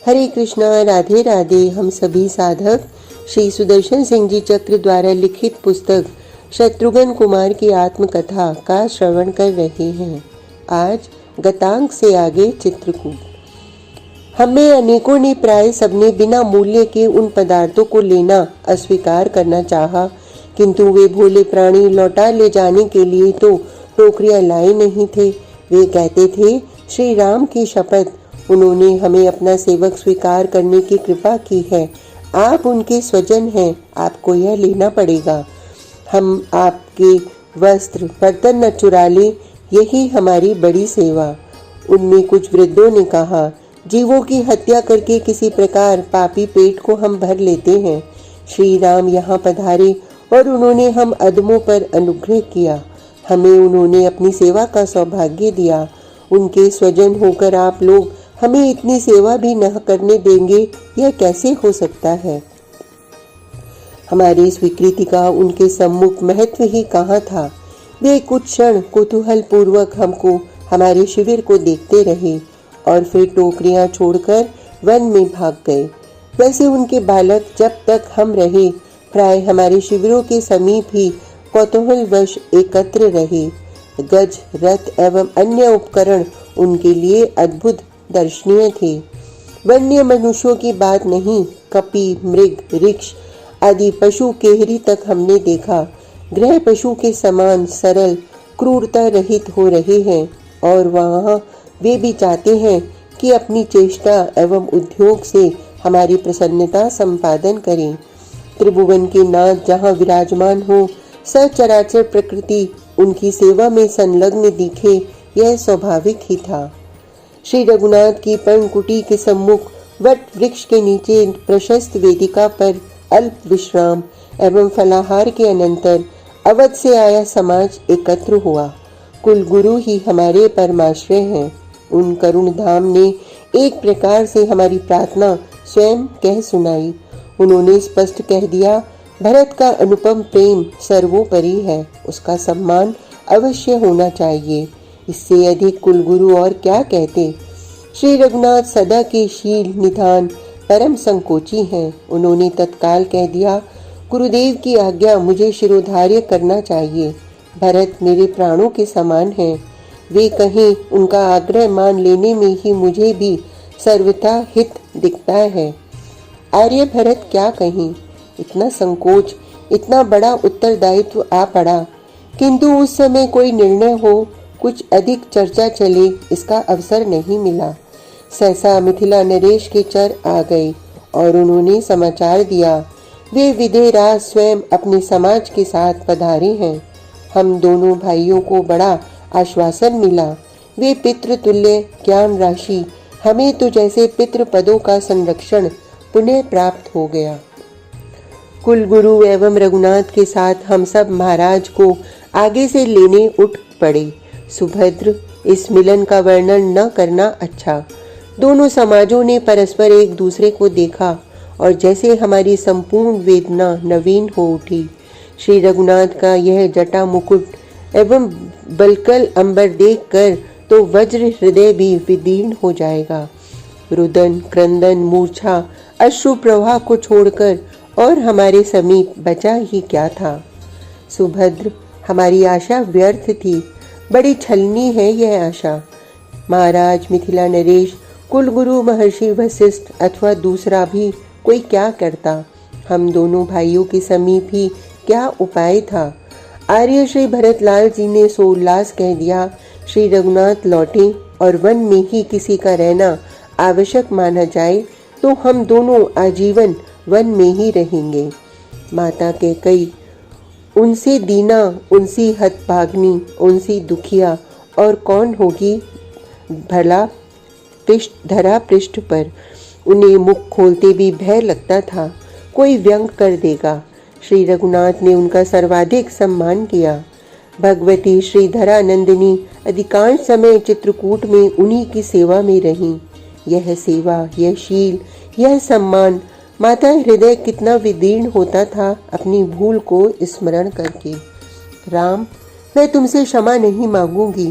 हरे कृष्णा, राधे राधे। हम सभी साधक श्री सुदर्शन सिंह जी चक्र द्वारा लिखित पुस्तक शत्रुघ्न कुमार की आत्मकथा का श्रवण कर रहे हैं। आज गतांक से आगे चित्रकूट। हमें अनेकों ने प्राय सबने बिना मूल्य के उन पदार्थों को लेना अस्वीकार करना चाहा, किंतु वे भोले प्राणी लौटा ले जाने के लिए तो टोकरियां लाए नहीं थे। वे कहते थे, श्री राम की शपथ, उन्होंने हमें अपना सेवक स्वीकार करने की कृपा की है। आप उनके स्वजन हैं, आपको यह लेना पड़ेगा। हम आपके वस्त्र बर्तन न चुरा ले, यही हमारी बड़ी सेवा। उनमें कुछ वृद्धों ने कहा, जीवों की हत्या करके किसी प्रकार पापी पेट को हम भर लेते हैं। श्री राम यहाँ पधारे और उन्होंने हम अधमों पर अनुग्रह किया। हमें उन्होंने अपनी सेवा का सौभाग्य दिया। उनके स्वजन होकर आप लोग हमें इतनी सेवा भी न करने देंगे, यह कैसे हो सकता है। हमारी स्वीकृति का उनके सम्मुख महत्व ही कहाँ था। वे कुछ क्षण कुतूहल पूर्वक हमको हमारे शिविर को देखते रहे और फिर टोकरियां छोड़कर वन में भाग गए। वैसे उनके बालक जब तक हम रहे प्राय हमारे शिविरों के समीप ही कौतूहलवश एकत्र रहे। गज, रथ एवं अन्य उपकरण उनके लिए अद्भुत दर्शनीय थे। वन्य मनुष्यों की बात नहीं, कपि, मृग, रिक्ष आदि पशु केहरी तक हमने देखा। गृह पशु के समान सरल, क्रूरता रहित हो रहे हैं और वहाँ वे भी चाहते हैं कि अपनी चेष्टा एवं उद्योग से हमारी प्रसन्नता संपादन करें। त्रिभुवन के नाथ जहाँ विराजमान हो, सचराचर प्रकृति उनकी सेवा में संलग्न दिखे, यह स्वाभाविक ही था। श्री रघुनाथ की पर्णकुटी के सम्मुख वट वृक्ष के नीचे प्रशस्त वेदिका पर अल्प विश्राम एवं फलाहार के अनंतर अवध से आया समाज एकत्र हुआ। कुल गुरु ही हमारे परमाश्रय हैं। उन करुण धाम ने एक प्रकार से हमारी प्रार्थना स्वयं कह सुनाई। उन्होंने स्पष्ट कह दिया, भरत का अनुपम प्रेम सर्वोपरि है, उसका सम्मान अवश्य होना चाहिए। इससे अधिक कुलगुरु और क्या कहते। श्री रघुनाथ सदा के शील निधान परम संकोची हैं। उन्होंने तत्काल कह दिया, गुरुदेव की आज्ञा, मुझे शिरोधार्य करना चाहिए। भरत मेरे प्राणों के समान हैं। वे कहें, उनका आग्रह मान लेने में ही मुझे भी सर्वथा हित दिखता है। आर्य भरत क्या कहें। इतना संकोच, इतना बड़ा उत्तरदायित्व आ पड़ा, किंतु उस समय कोई निर्णय हो, कुछ अधिक चर्चा चले, इसका अवसर नहीं मिला। सहसा मिथिला नरेश के चर आ गए और उन्होंने समाचार दिया, वे विदेहराज स्वयं अपने समाज के साथ पधारे हैं। हम दोनों भाइयों को बड़ा आश्वासन मिला। वे पितृतुल्य ज्ञान राशि, हमें तो जैसे पितृ पदों का संरक्षण पुनः प्राप्त हो गया। कुलगुरु एवं रघुनाथ के साथ हम सब महाराज को आगे से लेने उठ पड़े। सुभद्र, इस मिलन का वर्णन न करना अच्छा। दोनों समाजों ने परस्पर एक दूसरे को देखा और जैसे हमारी संपूर्ण वेदना नवीन हो उठी। श्री रघुनाथ का यह जटा मुकुट एवं बलकल अंबर देखकर तो वज्र हृदय भी विदीर्ण हो जाएगा। रुदन, क्रंदन, मूर्छा, अश्रु प्रवाह को छोड़कर और हमारे समीप बचा ही क्या था। सुभद्र, हमारी आशा व्यर्थ थी। बड़ी छलनी है यह आशा। महाराज मिथिला नरेश, कुलगुरु महर्षि वशिष्ठ अथवा दूसरा भी कोई क्या करता। हम दोनों भाइयों के समीप ही क्या उपाय था। आर्य श्री भरतलाल जी ने सोल्लास कह दिया, श्री रघुनाथ लौटे और वन में ही किसी का रहना आवश्यक माना जाए तो हम दोनों आजीवन वन में ही रहेंगे। माता के कई, उनसे दीना, उनसी हतभाग्नि, उनसी दुखिया और कौन होगी भला धरा पृष्ठ पर। उन्हें मुख खोलते भी भय लगता था, कोई व्यंग कर देगा। श्री रघुनाथ ने उनका सर्वाधिक सम्मान किया। भगवती श्रीधरा नंदिनी अधिकांश समय चित्रकूट में उन्हीं की सेवा में रहीं। यह सेवा, यह शील, यह सम्मान, माता हृदय कितना विदीर्ण होता था अपनी भूल को स्मरण करके। राम, मैं तुमसे क्षमा नहीं मांगूंगी।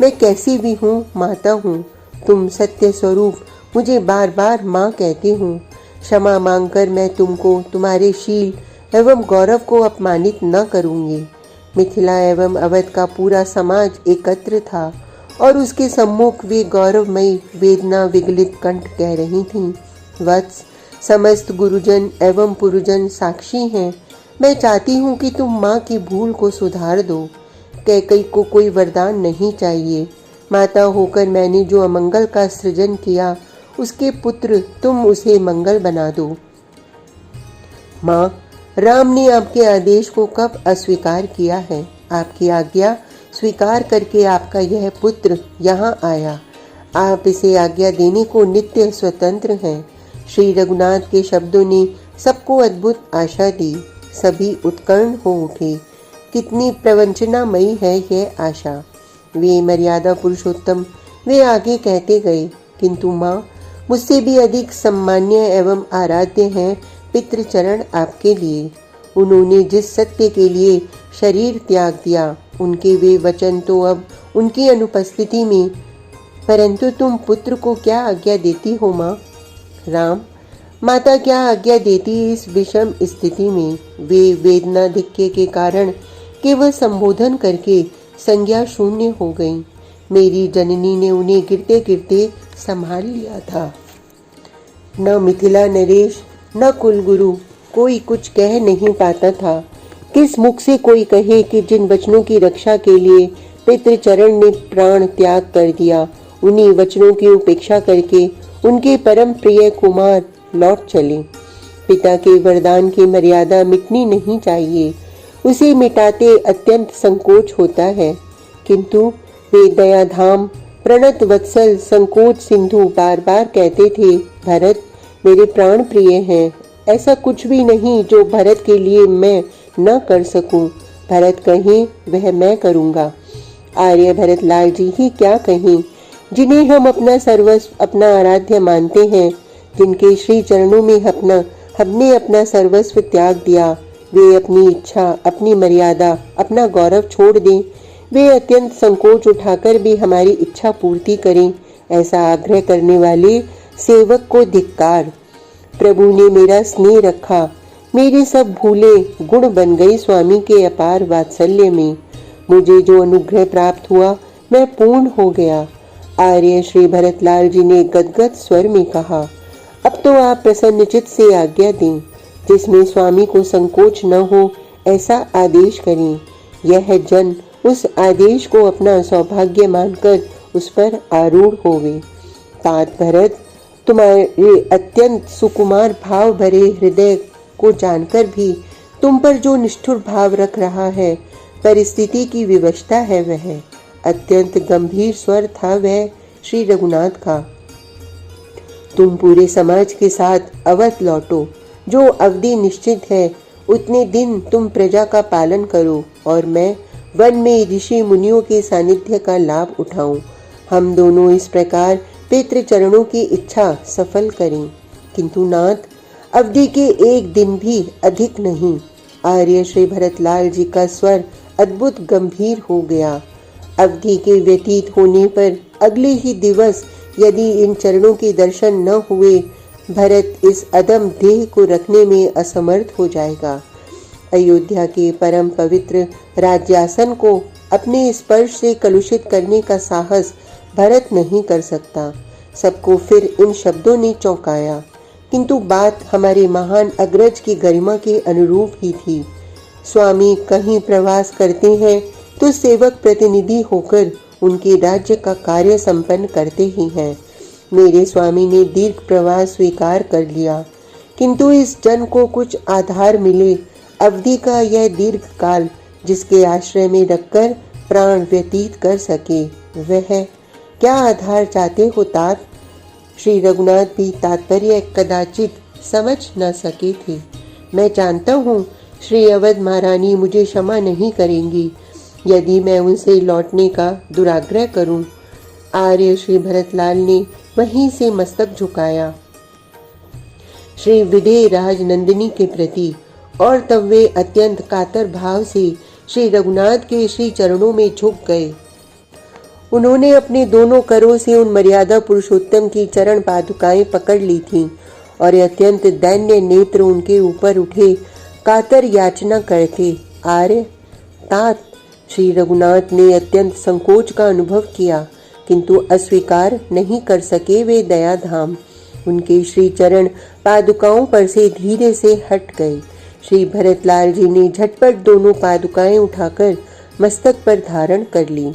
मैं कैसी भी हूँ, माता हूँ। तुम सत्य स्वरूप मुझे बार बार माँ कहते हूँ। क्षमा मांगकर मैं तुमको, तुम्हारे शील एवं गौरव को अपमानित न करूँगी। मिथिला एवं अवध का पूरा समाज एकत्र था और उसके सम्मुख वे गौरवमयी वेदना विगलित कंठ कह रही थीं। वत्स, समस्त गुरुजन एवं पुरुजन साक्षी हैं। मैं चाहती हूँ कि तुम माँ की भूल को सुधार दो। कैकई को कोई वरदान नहीं चाहिए। माता होकर मैंने जो अमंगल का सृजन किया, उसके पुत्र तुम उसे मंगल बना दो। माँ, राम ने आपके आदेश को कब अस्वीकार किया है? आपकी आज्ञा स्वीकार करके आपका यह पुत्र यहाँ आया। आप इसे आज्ञा देने को नित्य स्वतंत्र हैं। श्री रघुनाथ के शब्दों ने सबको अद्भुत आशा दी। सभी उत्कर्ण हो उठे। कितनी प्रवंचनामयी है यह आशा। वे मर्यादा पुरुषोत्तम, वे आगे कहते गए, किंतु माँ, मुझसे भी अधिक सम्मान्य एवं आराध्य हैं पितृचरण आपके लिए। उन्होंने जिस सत्य के लिए शरीर त्याग दिया, उनके वे वचन तो अब उनकी अनुपस्थिति में, परंतु तुम पुत्र को क्या आज्ञा देती हो माँ? राम, माता क्या आज्ञा देती इस विषम स्थिति में? वे वेदनाधिक्य के कारण केवल संबोधन करके संज्ञा शून्य हो गईं। मेरी जननी ने उन्हें गिरते गिरते संभाल लिया था। न मिथिला नरेश, न कुलगुरु, कोई कुछ कह नहीं पाता था। किस मुख से कोई कहे कि जिन वचनों की रक्षा के लिए पितृचरण ने प्राण त्याग कर दिया, उन्हीं वचनों की उपेक्षा करके उनके परम प्रिय कुमार लौट चले। पिता के वरदान की मर्यादा मिटनी नहीं चाहिए। उसे मिटाते अत्यंत संकोच होता है, किंतु वे दयाधाम प्रणत वत्सल संकोच सिंधु बार बार कहते थे, भरत मेरे प्राण प्रिय हैं। ऐसा कुछ भी नहीं जो भरत के लिए मैं न कर सकूं। भरत कहें वह मैं करूंगा। आर्य भरतलाल जी ही क्या कहें, जिन्हें हम अपना सर्वस्व, अपना आराध्य मानते हैं, जिनके श्री चरणों में हमने अपना सर्वस्व त्याग दिया। वे अपनी इच्छा, अपनी मर्यादा, अपना गौरव छोड़ दें। वे अत्यंत संकोच उठाकर भी हमारी इच्छा पूर्ति करें, ऐसा आग्रह करने वाले सेवक को धिक्कार। प्रभु ने मेरा स्नेह रखा। मेरी सब भूले गुण बन गई स्वामी के अपार वात्सल्य में। मुझे जो अनुग्रह प्राप्त हुआ, मैं पूर्ण हो गया। आर्य श्री भरतलाल जी ने गदगद स्वर में कहा, अब तो आप प्रसन्नचित्त से आज्ञा दें। जिसमें स्वामी को संकोच न हो, ऐसा आदेश करें। यह जन उस आदेश को अपना सौभाग्य मानकर उस पर आरूढ़ होवे। तात भरत, तुम्हारे अत्यंत सुकुमार भाव भरे हृदय को जानकर भी तुम पर जो निष्ठुर भाव रख रहा है, परिस्थिति की विवशता है वह। अत्यंत गंभीर स्वर था वह श्री रघुनाथ का। तुम पूरे समाज के साथ अवध लौटो। जो अवधि निश्चित है, उतने दिन तुम प्रजा का पालन करो और मैं वन में ऋषि मुनियों के सानिध्य का लाभ उठाऊं। हम दोनों इस प्रकार पितृ चरणों की इच्छा सफल करें। किंतु नाथ, अवधि के एक दिन भी अधिक नहीं। आर्य श्री भरतलाल जी का स्वर अद्भुत गंभीर हो गया। अवधि के व्यतीत होने पर अगले ही दिवस यदि इन चरणों के दर्शन न हुए, भरत इस अदम देह को रखने में असमर्थ हो जाएगा। अयोध्या के परम पवित्र राज्यासन को अपने स्पर्श से कलुषित करने का साहस भरत नहीं कर सकता। सबको फिर इन शब्दों ने चौंकाया, किंतु बात हमारे महान अग्रज की गरिमा के अनुरूप ही थी। स्वामी कहीं प्रवास करते हैं तो सेवक प्रतिनिधि होकर उनके राज्य का कार्य संपन्न करते ही हैं। मेरे स्वामी ने दीर्घ प्रवास स्वीकार कर लिया, किंतु इस जन को कुछ आधार मिले। अवधि का यह दीर्घ काल जिसके आश्रय में रखकर प्राण व्यतीत कर सके, वह क्या आधार चाहते हो तात? श्री रघुनाथ भी तात्पर्य कदाचित समझ न सके थे। मैं जानता हूँ श्री अवध महारानी मुझे क्षमा नहीं करेंगी यदि मैं उनसे लौटने का दुराग्रह करूं। आर्य श्री भरतलाल ने वहीं से मस्तक झुकाया श्री विदेह राज नंदिनी के प्रति, और तब वे अत्यंत कातर भाव से श्री रघुनाथ के श्री चरणों में झुक गए। उन्होंने अपने दोनों करों से उन मर्यादा पुरुषोत्तम की चरण पादुकाएं पकड़ ली थीं और अत्यंत दैन्य नेत्र उनके ऊपर उठे कातर याचना करते। आर्य तात, श्री रघुनाथ ने अत्यंत संकोच का अनुभव किया, किंतु अस्वीकार नहीं कर सके वे दयाधाम। उनके श्री चरण पादुकाओं पर से धीरे से हट गए। श्री भरतलाल जी ने झटपट दोनों पादुकाएं उठाकर मस्तक पर धारण कर ली।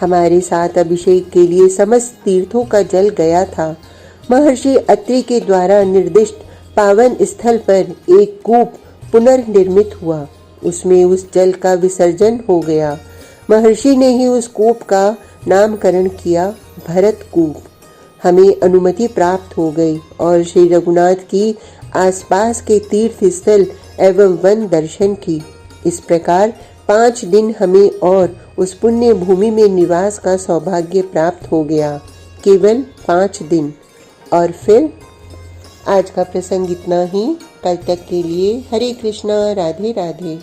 हमारे साथ अभिषेक के लिए समस्त तीर्थों का जल गया था। महर्षि अत्रि के द्वारा निर्दिष्ट पावन स्थल पर एक कूप पुनर्निर्मित हुआ। उसमें उस जल का विसर्जन हो गया। महर्षि ने ही उस कूप का नामकरण किया भरत कूप। हमें अनुमति प्राप्त हो गई और श्री रघुनाथ की आसपास के तीर्थ स्थल एवं वन दर्शन की। इस प्रकार 5 दिन हमें और उस पुण्य भूमि में निवास का सौभाग्य प्राप्त हो गया। केवल 5 दिन। और फिर आज का प्रसंग इतना ही। कल तक के लिए हरे कृष्णा, राधे राधे।